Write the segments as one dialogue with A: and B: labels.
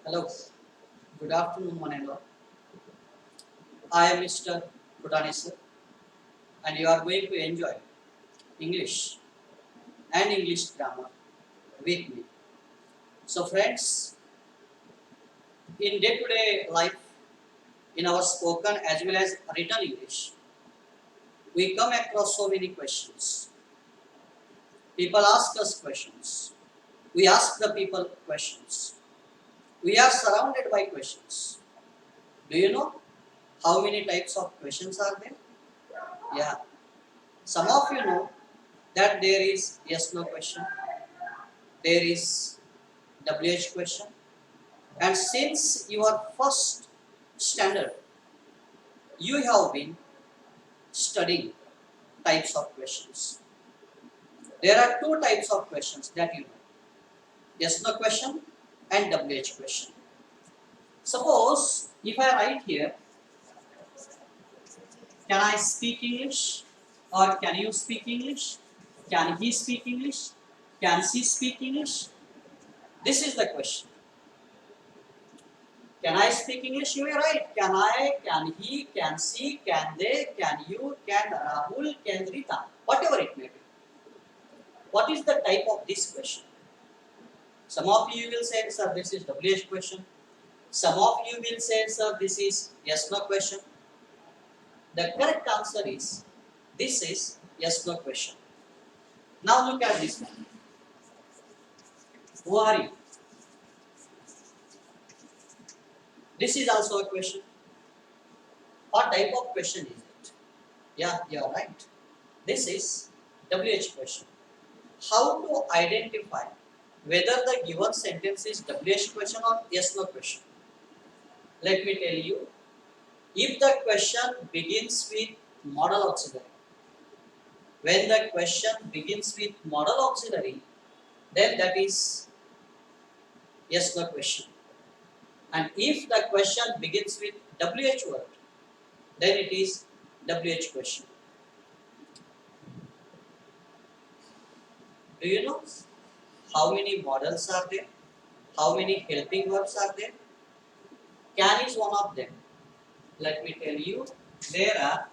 A: Hello, good afternoon, one and all. I am Mr. Putanesar, and you are going to enjoy English and English grammar with me. So, friends, in day to day life, in our spoken as well as written English, we come across so many questions. People ask us questions. We ask the people questions. We are surrounded by questions. Do you know how many types of questions are there? Yeah, some of you know that there is yes no question, there is WH question, and since you are first standard, you have been studying types of questions. There are two types of questions that you know, yes no question and WH question. Suppose if I write here, can I speak English or can you speak English? Can he speak English? Can she speak English? This is the question. Can I speak English? You are right. Can I? Can he? Can she? Can they? Can you? Can Rahul? Can Rita? Whatever it may be. What is the type of this question? Some of you will say, sir, this is WH question. Some of you will say, sir, this is yes no question. The correct answer is this is yes no question. Now look at this one. Who are you? This is also a question. What type of question is it? Yeah, you are right. This is WH question. How to identify whether the given sentence is WH question or yes no question? Let me tell you. If the question begins with modal auxiliary, when the question begins with modal auxiliary, then that is yes no question. And if the question begins with WH word, then it is WH question. Do you know how many modals are there? How many helping verbs are there? Can is one of them. Let me tell you, there are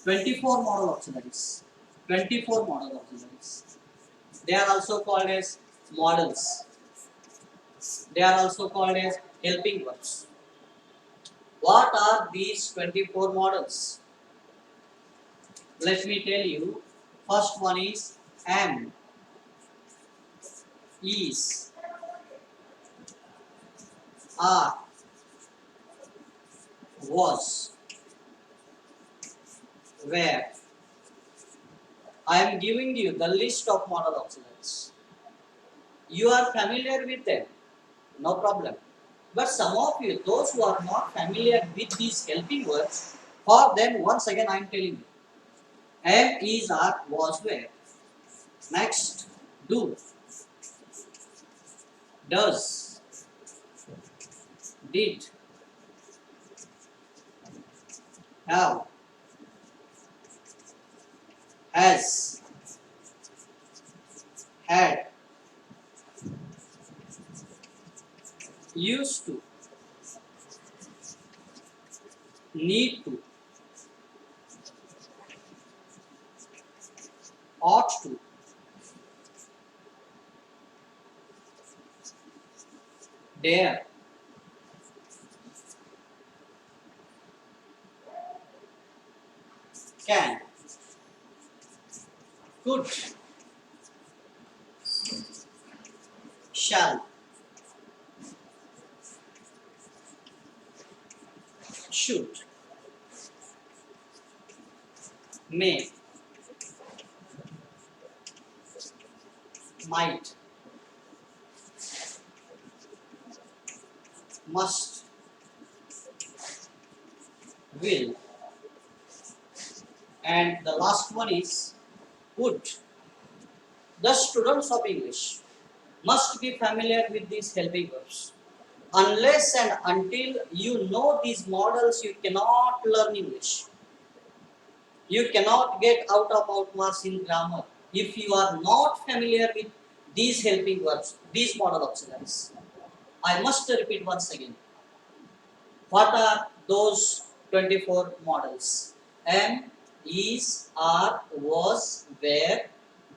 A: 24 modal auxiliaries. 24 modal auxiliaries. They are also called as modals. They are also called as helping verbs. What are these 24 modals? Let me tell you. First one is am, is, are, was, were. I am giving you the list of modal auxiliaries. You are familiar with them, no problem. But some of you, those who are not familiar with these helping words, for them, once again I am telling you, am, is, are, was, were. Next, do, does, did, have, has, had, used to, need to, ought to, dare, can, could, shall, should, may, might, must, will, and the last one is would. The students of English must be familiar with these helping verbs. Unless and until you know these models, you cannot learn English. You cannot get out of marks in grammar if you are not familiar with these helping verbs, these modal auxiliaries. I must repeat once again. What are those 24 models? Am, is, are, was, were,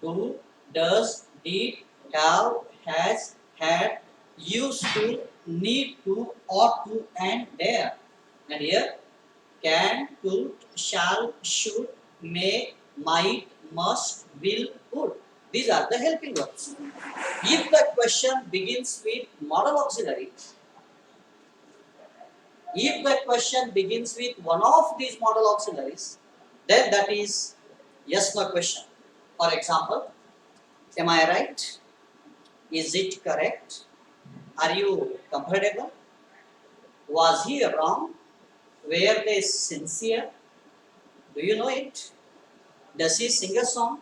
A: do, does, did, have, has, had, used to, need to, ought to, and dare. And here, can, could, shall, should, may, might, must, will, would. These are the helping verbs. If the question begins with modal auxiliary, if the question begins with one of these modal auxiliaries, then that is yes no question. For example, am I right? Is it correct? Are you comfortable? Was he wrong? Were they sincere? Do you know it? Does he sing a song?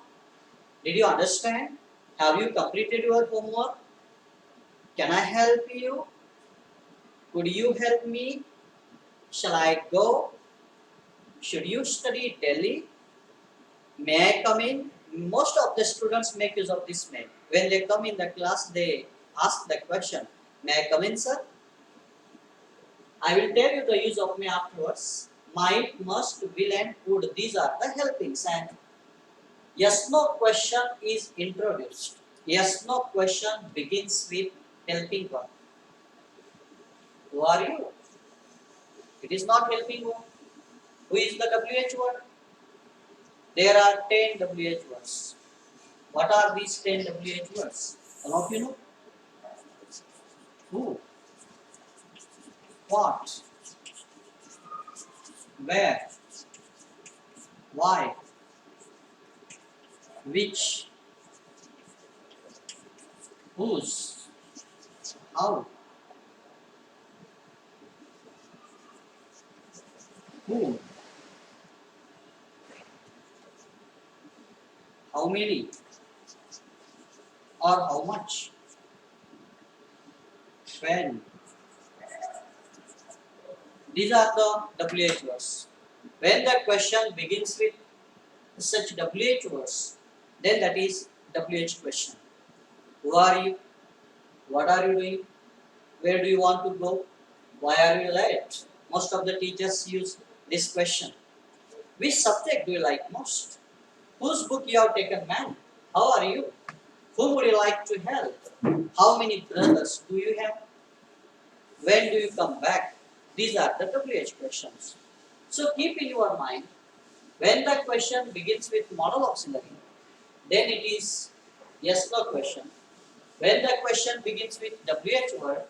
A: Did you understand? Have you completed your homework? Can I help you? Could you help me? Shall I go? Should you study daily? May I come in? Most of the students make use of this may. When they come in the class, they ask the question, may I come in, sir? I will tell you the use of may afterwards. Might, must, will and would. These are the helpings, and yes no question is introduced. Yes no question begins with helping verb. Who are you? It is not helping verb. Who is the WH word? There are 10 WH words. What are these 10 WH words? All of you know? Who? What? Where? Why? Which? Whose? How? Who? How many? Or how much? When? These are the WH words. When the question begins with such WH words, then that is WH question. Who are you? What are you doing? Where do you want to go? Why are you late? Most of the teachers use this question. Which subject do you like most? Whose book you have taken, man? How are you? Whom would you like to help? How many brothers do you have? When do you come back? These are the WH questions. So keep in your mind, when the question begins with modal auxiliary, then it is yes no question. When the question begins with WH word,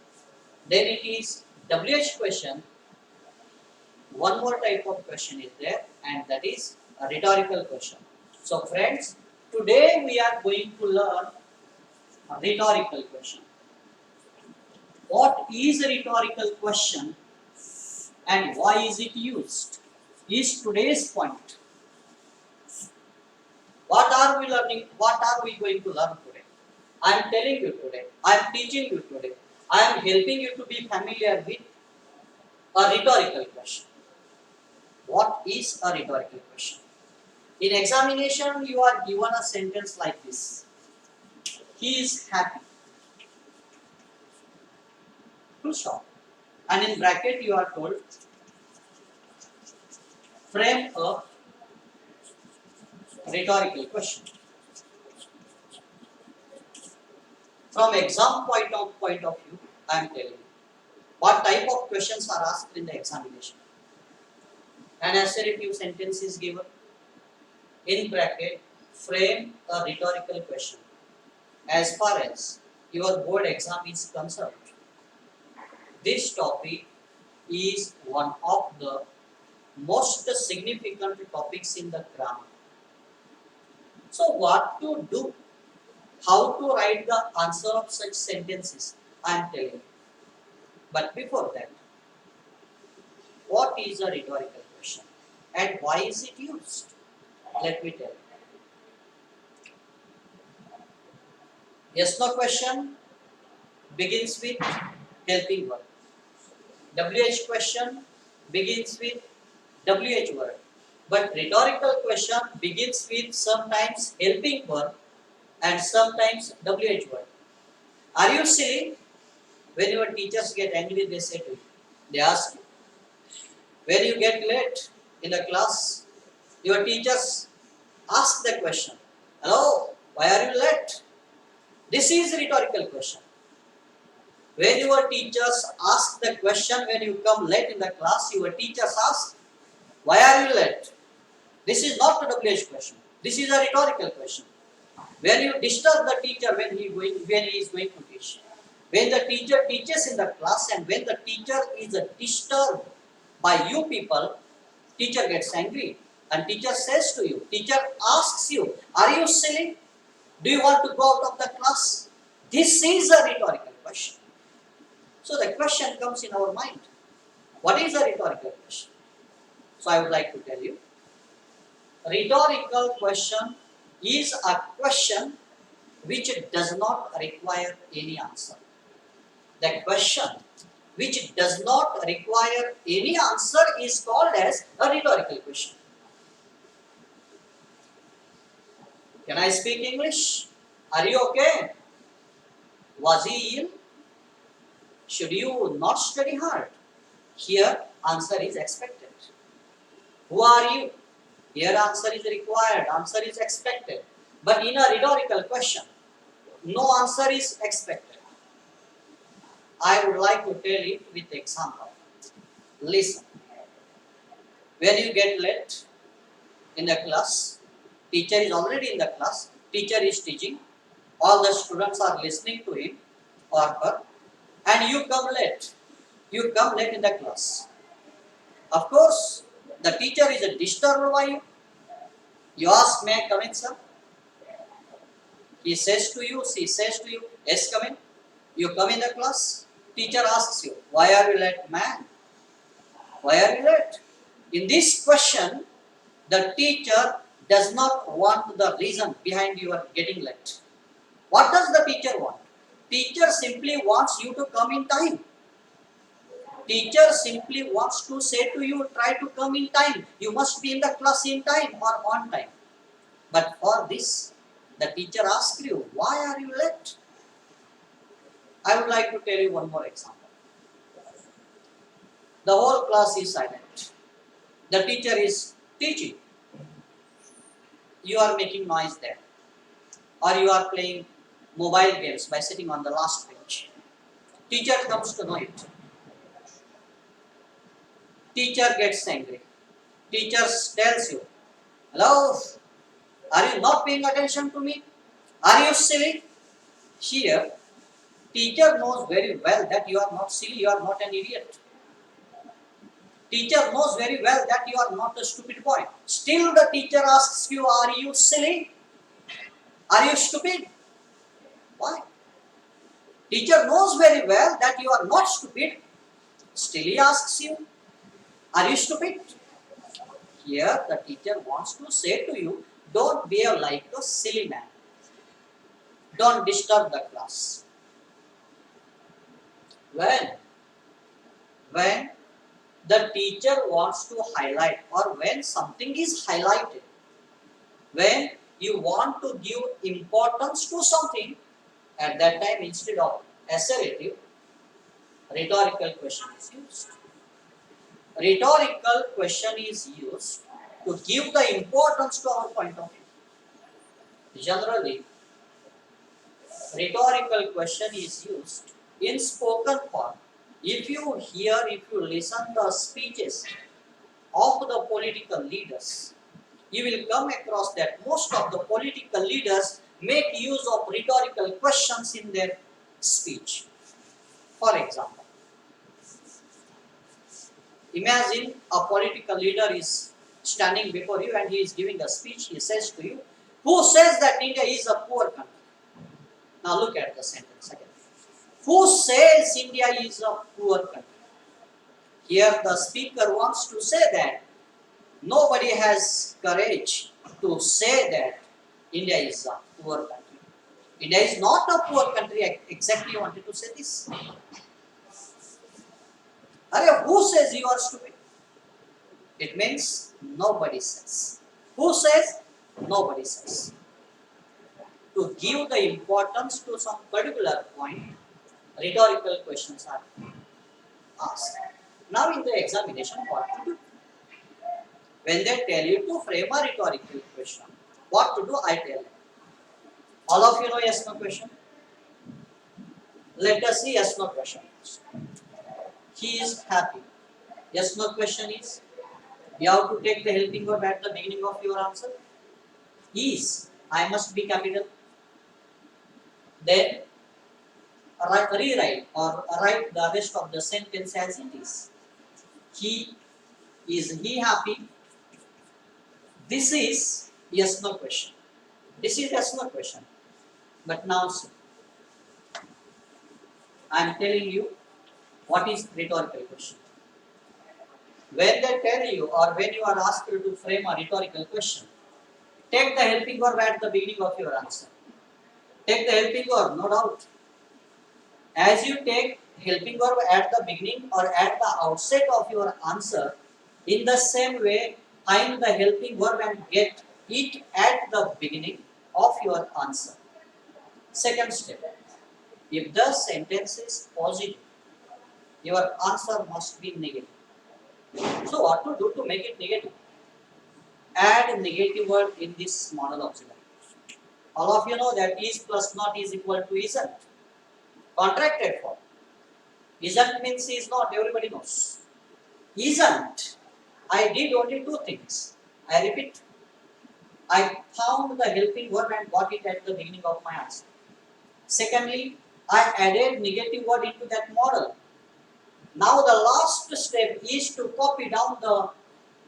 A: then it is WH question. One more type of question is there, and that is a rhetorical question. So friends, today we are going to learn a rhetorical question. What is a rhetorical question and why is it used? Is today's point. What are we learning? What are we going to learn today? I am telling you today. I am teaching you today. I am helping you to be familiar with a rhetorical question. What is a rhetorical question? In examination, you are given a sentence like this. He is happy. Full stop. And in bracket, you are told frame a rhetorical question. From exam point of view, I am telling you what type of questions are asked in the examination. An assertive sentence is given. In bracket, frame a rhetorical question. As far as your board exam is concerned, this topic is one of the most significant topics in the grammar. So what to do? How to write the answer of such sentences? I am telling you. But before that, what is a rhetorical question and why is it used? Let me tell you. Yes no question begins with helping word. WH question begins with WH word. But rhetorical question begins with sometimes helping word and sometimes WH word. Are you silly? When your teachers get angry, they say to you, they ask you. When you get late in the class, your teachers ask the question, hello, why are you late? This is a rhetorical question. When your teachers ask the question when you come late in the class, your teachers ask, why are you late? This is not a WH question. This is a rhetorical question. When you disturb the teacher when he is going to teach. When the teacher teaches in the class and when the teacher is disturbed by you people, teacher gets angry and teacher says to you, teacher asks you, are you silly? Do you want to go out of the class? This is a rhetorical question. So the question comes in our mind. What is a rhetorical question? So I would like to tell you. A rhetorical question is a question which does not require any answer. The question which does not require any answer is called as a rhetorical question. Can I speak English? Are you okay? Was he ill? Should you not study hard? Here, answer is expected. Who are you? Here, answer is required, answer is expected. But in a rhetorical question, no answer is expected. I would like to tell it with example. Listen. When you get late in the class, teacher is already in the class, teacher is teaching, all the students are listening to him or her, and you come late. You come late in the class. Of course, the teacher is disturbed by you. You ask, may I come in, sir? He says to you, she says to you, yes, come in. You come in the class. Teacher asks you, why are you late, man? Why are you late? In this question, the teacher does not want the reason behind your getting late. What does the teacher want? Teacher simply wants you to come in time. Teacher simply wants to say to you, try to come in time. You must be in the class in time or on time. But for this, the teacher asks you, why are you late? I would like to tell you one more example. The whole class is silent. The teacher is teaching. You are making noise there. Or you are playing mobile games by sitting on the last bench. Teacher comes to know it. Teacher gets angry. Teacher tells you, hello, are you not paying attention to me? Are you silly? Here, teacher knows very well that you are not silly, you are not an idiot. Teacher knows very well that you are not a stupid boy. Still the teacher asks you, are you silly? Are you stupid? Why? Teacher knows very well that you are not stupid. Still he asks you, are you stupid? Here the teacher wants to say to you, don't behave like a silly man. Don't disturb the class. When the teacher wants to highlight or when something is highlighted, when you want to give importance to something, at that time instead of assertive, rhetorical question is used. Rhetorical question is used to give the importance to our point of view. Generally, rhetorical question is used in spoken form. If you listen the speeches of the political leaders, you will come across that most of the political leaders make use of rhetorical questions in their speech. For example, imagine a political leader is standing before you and he is giving a speech. He says to you, who says that India is a poor country? Now look at the sentence again. Who says India is a poor country? Here the speaker wants to say that nobody has courage to say that India is a poor country. India is not a poor country. I exactly wanted to say this. Who says you are stupid? It means nobody says. Who says? Nobody says. To give the importance to some particular point, rhetorical questions are asked. Now in the examination, what to do? When they tell you to frame a rhetorical question, what to do? I tell you. All of you know yes no question? Let us see yes no question. He is happy. Yes no question is, you have to take the helping verb at the beginning of your answer. Is, I must be capital. Then rewrite or write the rest of the sentence as it is. He, is he happy? This is yes no question. This is yes no question. But now I am telling you what is rhetorical question. When they tell you or when you are asked to frame a rhetorical question, take the helping verb at the beginning of your answer. Take the helping verb, no doubt. As you take helping verb at the beginning or at the outset of your answer, in the same way, find the helping verb and get it at the beginning of your answer. Second step, if the sentence is positive, your answer must be negative. So what to do to make it negative? Add a negative word in this model auxiliary. All of you know that is plus not is equal to isn't. Contracted form. Isn't means is not, everybody knows. Isn't. I did only two things. I repeat. I found the helping verb and got it at the beginning of my answer. Secondly, I added negative word into that model. Now the last step is to copy down the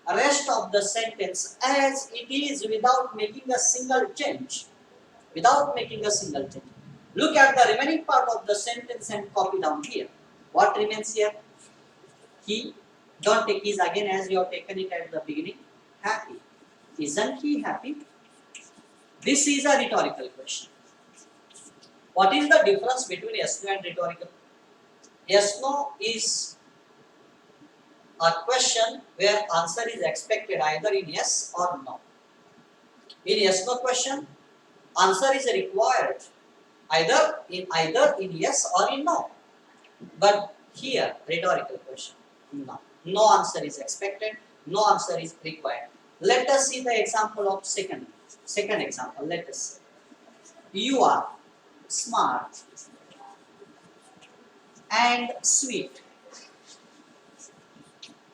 A: rest of the sentence as it is without making a single change. Without making a single change. Look at the remaining part of the sentence and copy down here. What remains here? He, don't take his again as you have taken it at the beginning. Happy. Isn't he happy? This is a rhetorical question. What is the difference between yes no and rhetorical? Yes no is a question where answer is expected either in yes or no. In yes no question, answer is required either in yes or in no. But here, rhetorical question, no. No answer is expected, no answer is required. Let us see the example of second example. Let us see. You are smart and sweet.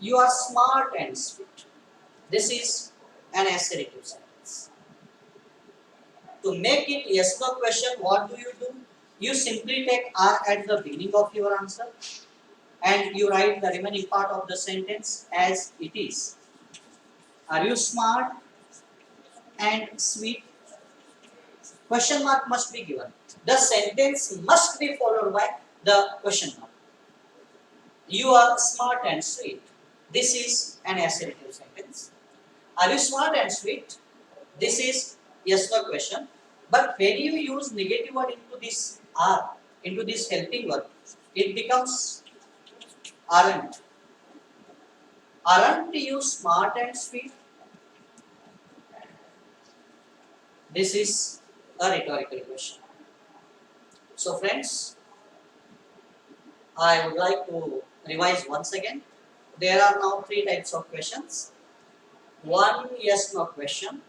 A: You are smart and sweet. This is an assertive sentence. To make it yes no question, what do? You simply take are at the beginning of your answer and you write the remaining part of the sentence as it is. Are you smart and sweet? Question mark must be given. The sentence must be followed by the question mark. You are smart and sweet. This is an assertive sentence. Are you smart and sweet? This is yes no question. But when you use negative word into this are, into this helping verb, it becomes aren't. Aren't you smart and sweet? This is a rhetorical question. So friends, I would like to revise once again. There are now three types of questions. One yes no question,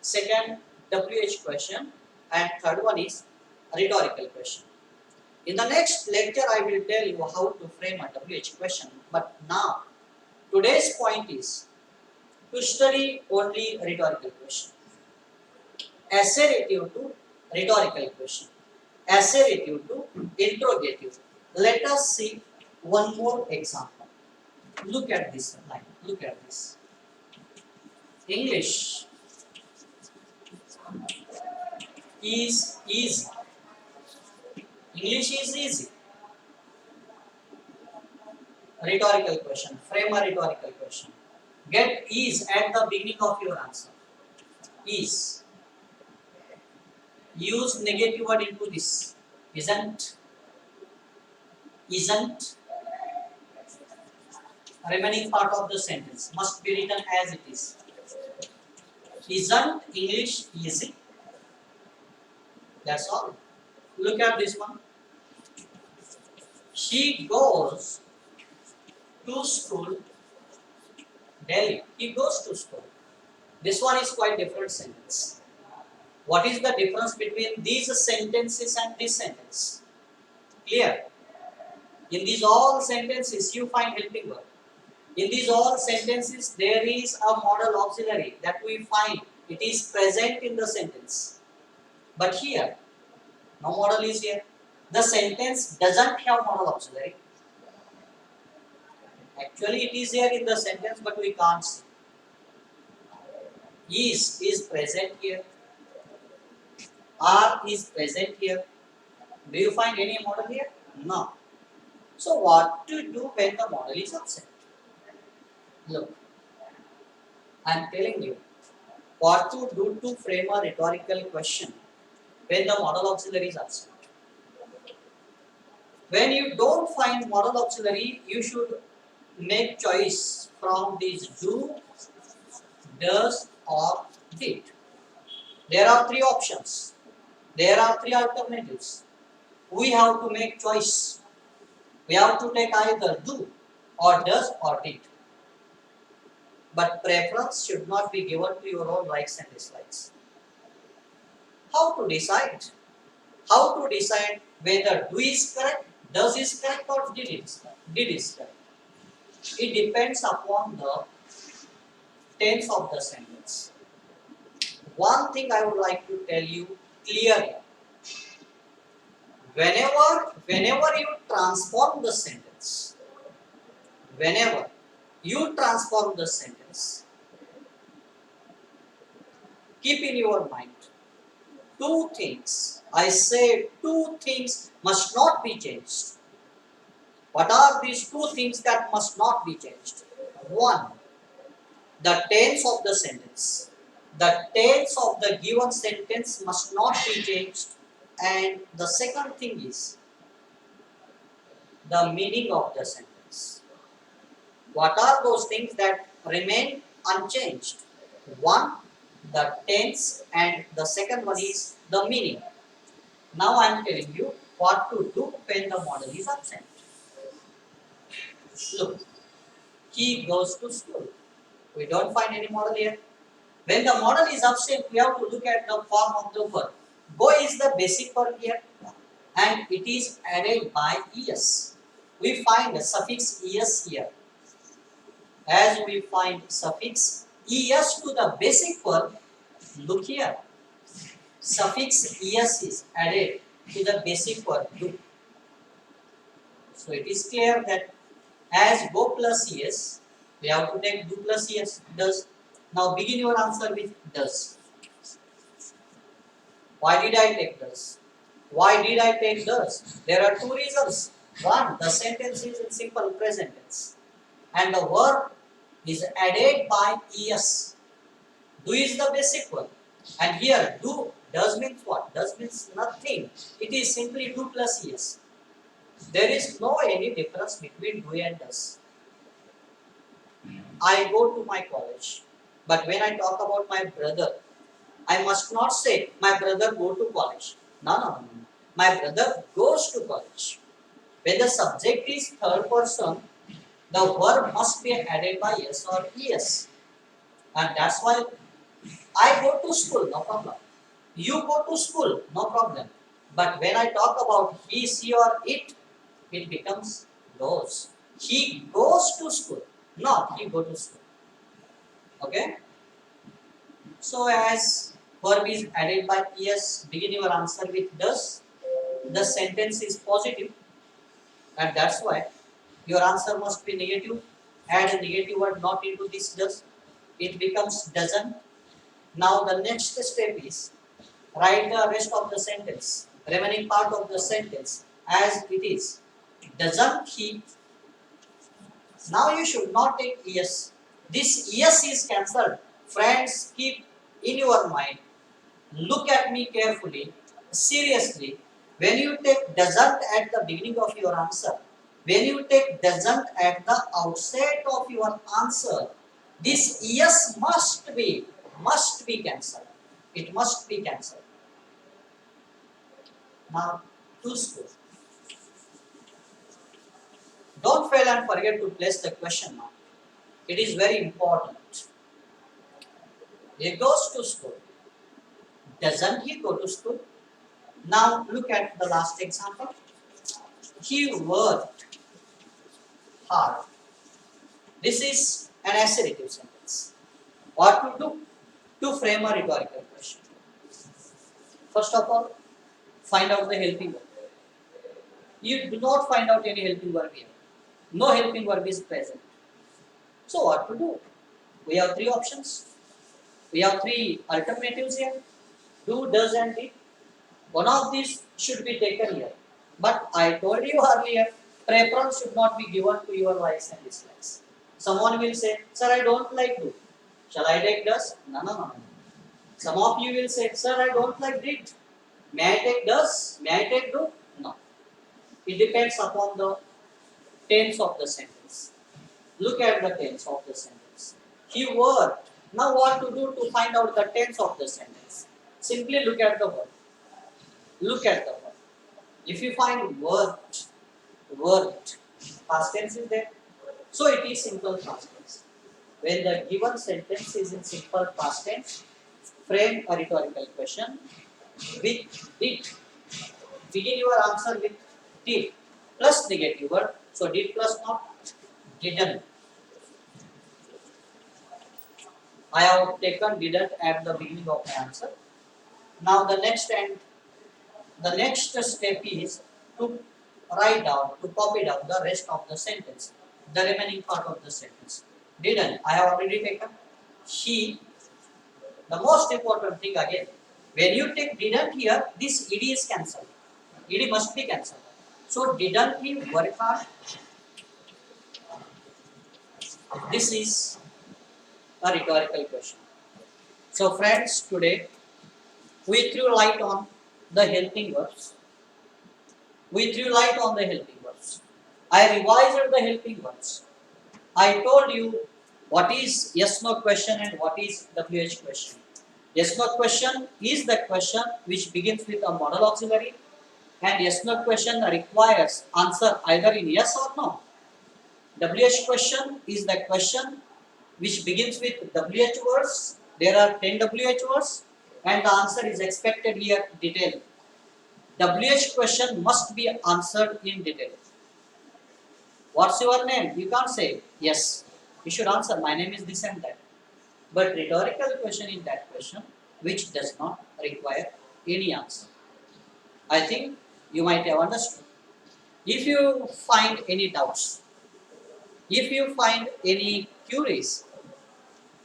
A: second WH question, and third one is rhetorical question. In the next lecture, I will tell you how to frame a WH question. But now, today's point is to study only rhetorical question. Assertive to rhetorical question. Assertive to interrogative. Let us see one more example. Look at this line. Look at this. English is easy. English is easy. Rhetorical question. Frame a rhetorical question. Get is at the beginning of your answer. Is. Use negative word into this. Isn't. Isn't. Remaining part of the sentence must be written as it is. Isn't English easy? That's all. Look at this one. He goes to school daily. He goes to school. This one is quite different sentence. What is the difference between these sentences and this sentence? Clear? In these all sentences, you find helping verb. In these all sentences, there is a modal auxiliary that we find. It is present in the sentence. But here, no modal is here. The sentence doesn't have modal auxiliary. Actually, it is here in the sentence, but we can't see. Is present here. Are is present here. Do you find any modal here? No. So what to do when the modal is absent? Look, I am telling you what to do to frame a rhetorical question when the modal auxiliary is absent. When you don't find modal auxiliary, you should make choice from these do, does or did. There are three options. There are three alternatives. We have to make choice. We have to take either do or does or did. But preference should not be given to your own likes and dislikes. How to decide? How to decide whether do is correct, does is correct or did is correct? It depends upon the tense of the sentence. One thing I would like to tell you clearly. Whenever you transform the sentence, whenever you transform the sentence, keep in your mind two things. I say two things must not be changed. What are these two things that must not be changed? One, the tense of the sentence. The tense of the given sentence must not be changed. And the second thing is the meaning of the sentence. What are those things that remain unchanged? One, the tense, and the second one is the meaning. Now I am telling you what to do when the model is absent. Look, he goes to school. We don't find any model here. When the model is absent, we have to look at the form of the verb. Go is the basic verb here, and it is added by es. We find the suffix es here. As we find suffix es to the basic verb, look here. Suffix es is added to the basic verb do. So it is clear that as go plus es, we have to take do plus es, does. Now begin your answer with does. Why did I take does? Why did I take does? There are two reasons. One, the sentence is in simple present tense, and the verb is added by es. Do is the basic verb, and here do does means what? Does means nothing. It is simply do plus es. There is no any difference between do and does. I go to my college, but when I talk about my brother, I must not say my brother go to college. No. My brother goes to college. When the subject is third person, the verb must be added by yes or es. And that's why I go to school, no problem. You go to school, no problem. But when I talk about he, she or it becomes goes. He goes to school, not he go to school. Okay? So as verb is added by es, begin your answer with does. The sentence is positive, and that's why your answer must be negative. Add a negative word not into this does. It becomes doesn't. Now the next step is write the rest of the sentence, remaining part of the sentence as it is. Doesn't he? Now you should not take yes. This yes is cancelled. Friends, keep in your mind. Look at me carefully, seriously. When you take doesn't at the beginning of your answer, when you take doesn't at the outset of your answer, this yes must be cancelled. It must be cancelled. Now, to school. and forget to place the question mark. It is very important. He goes to school. Doesn't he go to school? Now look at the last example. He worked hard. This is an assertive sentence. What to do? To frame a rhetorical question. First of all, find out the helping verb. You do not find out any helping verb here. No helping verb is present. So what to do? We have three options. We have three alternatives here. Do, does and did. One of these should be taken here. But I told you earlier, preference should not be given to your likes and dislikes. Someone will say, sir, I don't like do. Shall I take does? No. Some of you will say, sir, I don't like did. May I take does? May I take do? No. It depends upon the tense of the sentence. Look at the tense of the sentence. He worked. Now what to do to find out the tense of the sentence? Simply look at the word. Look at the word. If you find worked, past tense is there. So it is simple past tense. When the given sentence is in simple past tense, frame a rhetorical question with did. Begin your answer with did plus negative word. So did plus not, didn't. I have taken didn't at the beginning of my answer. Now the next step is to write down, to copy down the rest of the sentence, the remaining part of the sentence. Didn't, I have already taken. He, the most important thing again, when you take didn't here, this ed is cancelled. Ed must be cancelled. So didn't he work hard? This is a rhetorical question. So friends, today we threw light on the helping verbs. I revised the helping verbs. I told you what is yes no question and what is WH question. Yes no question is the question which begins with a modal auxiliary, and yes no question requires answer either in yes or no. WH question is the question which begins with WH words. There are 10 WH words and the answer is expected here detail. WH question must be answered in detail. What's your name? You can't say yes. You should answer my name is this and that. But rhetorical question is that question which does not require any answer. I think you might have understood. If you find any doubts, if you find any queries,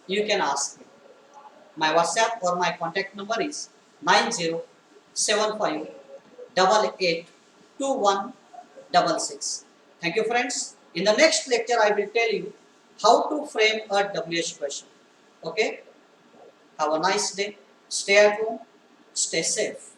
A: you can ask me. My WhatsApp or my contact number is 9075882166. Thank you friends. In the next lecture, I will tell you how to frame a WH question. Okay? Have a nice day. Stay at home. Stay safe.